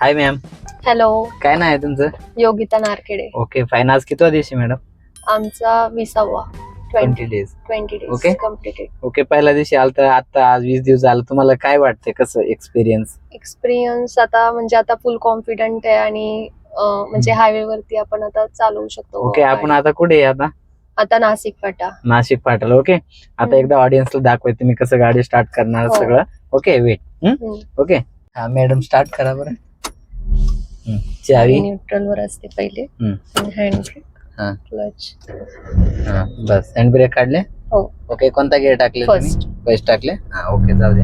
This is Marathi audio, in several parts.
हाय मॅम, हॅलो, काय नाव आहे तुमचं? योगिता नारखेडे. Okay fine. आज कितवा दिवशी मॅडम? आमचा 20वा 20 days. 20 days Okay. Completed. Okay, पहिल्या दिवशी आलता, आता आज 20 दिवस झालं. तुम्हाला काय वाटतंय, कसं एक्सपिरियन्स? एक्सपिरियन्स आता म्हणजे आता फुल कॉन्फिडंट आहे आणि म्हणजे हायवे वरती आपण आता चालवू शकतो. ओके, आपण आता कुठे आहे? आता नाशिक फाटा. नाशिक पाठवलं. ओके, आता एकदा ऑडियन्सला दाखवाय तुम्ही कसं गाडी स्टार्ट करणार हो. सगळं. Okay wait. ओके हा मॅडम, स्टार्ट करा बरं. चावी न्यूट्रल वर असते पहिले. हँड ब्रेक, हा क्लच. हा बस. हँड ब्रेक काढले? हो. ओके, कोणता गिअर टाकले तुम्ही? फर्स्ट टाकले. हा ओके, जाऊ दे.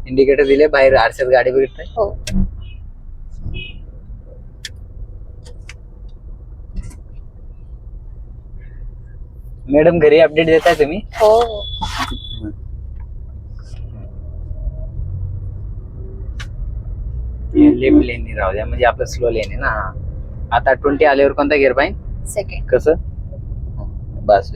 इंडिकेटर दिले, बाहेर आरशात गाडी बघितली. हो. मॅडम, घरी अपडेट देताय तुम्ही? हो. लेफ्ट लेन राहू द्या, म्हणजे आपलं स्लो लेन आहे ना. आता 20 आल्यावर कोणता गिअर पाहिजे? सेकंड. कसं? बस.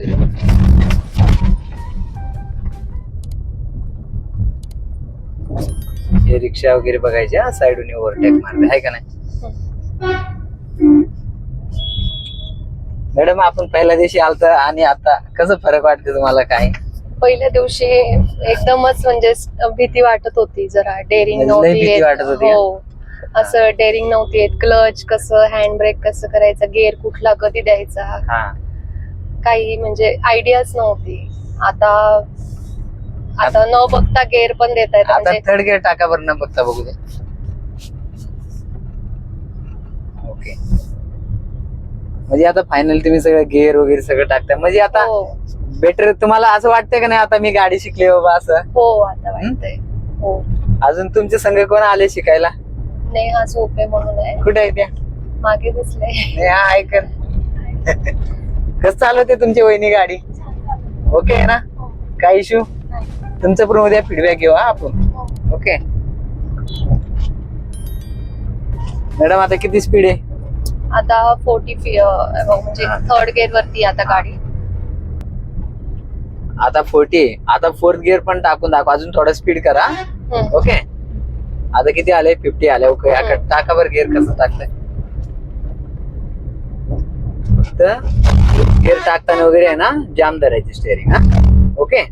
हे रिक्षा वगैरे बघायच्या साईडून ओव्हरटेक मारते आहे का नाही? मॅडम, आपण पहिल्या दिवशी आलत आणि आता कसं फरक वाटते तुम्हाला? काय पहिल्या दिवशी एकदमच म्हणजे भीती वाटत होती, जरा डेअरिंग म्हणजे लय नव्हती भीती येत. वाटत होती का? हो, असं डेअरिंग नव्हती येत. क्लच कसं, हँड ब्रेक कसं करायचा, गेअर कुठला कधी द्यायचा, हा काही म्हणजे आयडियाच नव्हती. आता न बघता गेअर पण देता येत. आता म्हणजे थर्ड गिअर टाका बरं, न बघता बघू दे. ओके, म्हणजे आता फायनल तुम्ही सगळं गेअर वगैरे सगळं टाकताय, म्हणजे आता हो बेटर तुम्हाला असं वाटतंय का नाही आता मी गाडी शिकली बाबा असं? हो, आता वाटतंय. हो. अजून तुमचे संघ कोण आले शिकायला? नेहा झोपे म्हणून आहे, कुठे आहे त्या? मागे बसले. नाही, हा ऐकन. कसं चालवते तुमची वहिनी गाडी? ओके आहे ना? काय इश्यू? तुमचं पण उद्या फीडबॅक घेऊ हा आपण. ओके मॅडम, आता किती स्पीड आहे? आता 40 म्हणजे थर्ड गेअर वरती आता गाडी. आता 40 आहे. आता फोर्थ गिअर पण टाकून दाखव, अजून थोडा स्पीड करा. ओके, आता किती आले? 50 आले. ओके, टाका बरं गिअर कसं टाकलंय. फक्त गिअर टाकताना वगैरे आहे ना, जाम धरायची स्टेअरिंग. हा ओके.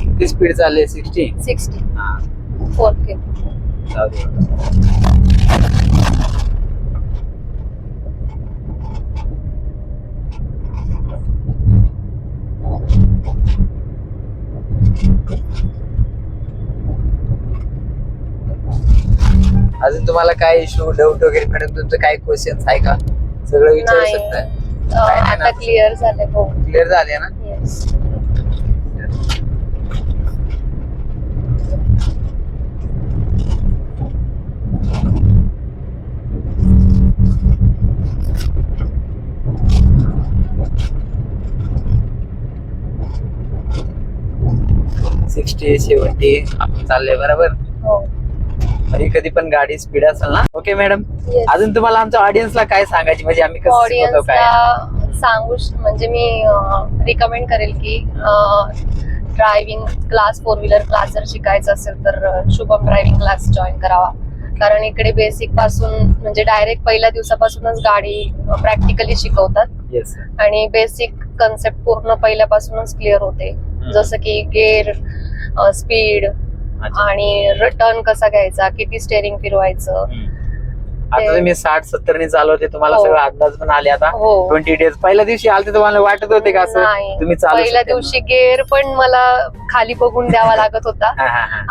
किती स्पीड चालले? 60. हा, फोर्थ गेअर. जाऊ दे. अजून तुम्हाला काय इश्यू, डाऊट वगैरे मॅडम, तुमचं काय क्वेश्चन्स आहे का? सगळं विचारू नाही, शकता. आता क्लिअर झाले. हो, क्लिअर झाले ना? येस. सिक्स्टी 70 आपण चाललंय बरोबर. हो. आणि कधी पण गाडी स्पीड असेल ना. Okay madam, Yes. अजून तुम्हाला आमच्या ऑडियन्सला काय सांगायची, म्हणजे आम्ही कसं शिकवतो काय? ऑडियन्सला सांगू म्हणजे मी रिकमेंड करेल की ड्रायव्हिंग क्लास, 4 व्हीलर क्लास जर शिकायचं असेल तर शुभम ड्रायव्हिंग क्लास जॉईन करावा. कारण इकडे बेसिक पासून म्हणजे डायरेक्ट पहिल्या दिवसापासूनच गाडी प्रॅक्टिकली शिकवतात. येस. आणि बेसिक कन्सेप्ट पूर्ण पहिल्यापासूनच क्लिअर होते. जसं की गेअर, स्पीड आणि टर्न कसा घ्यायचा, किती स्टेअरिंग फिरवायचं. आता तुम्ही 60-70 ने चालवते, तुम्हाला हो. सगळं अंदाज पण आले आता. हो. 20 डेज. पहिल्या दिवशी आलते तुम्हाला वाटत होते का असं नाही, तुम्ही चालू पहिल्या शकता? दिवशी गेअर पण मला खाली बघून द्यावा लागत होता.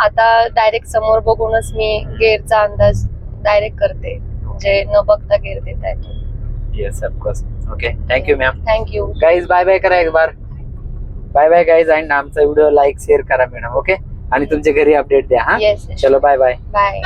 आता डायरेक्ट समोर बघूनच मी गेअरचा अंदाज डायरेक्ट करते, म्हणजे न बघता गेअर देता येतो. Yes, of course. Okay, thank you ma'am. Thank you guys, bye bye करा एक बार. बाय बाय गाईज, आणि आमचा व्हिडिओ लाईक शेअर करा मॅडम. ओके, आणि तुमच्या घरी अपडेट द्या. हा, येस. चलो बाय बाय. बाय.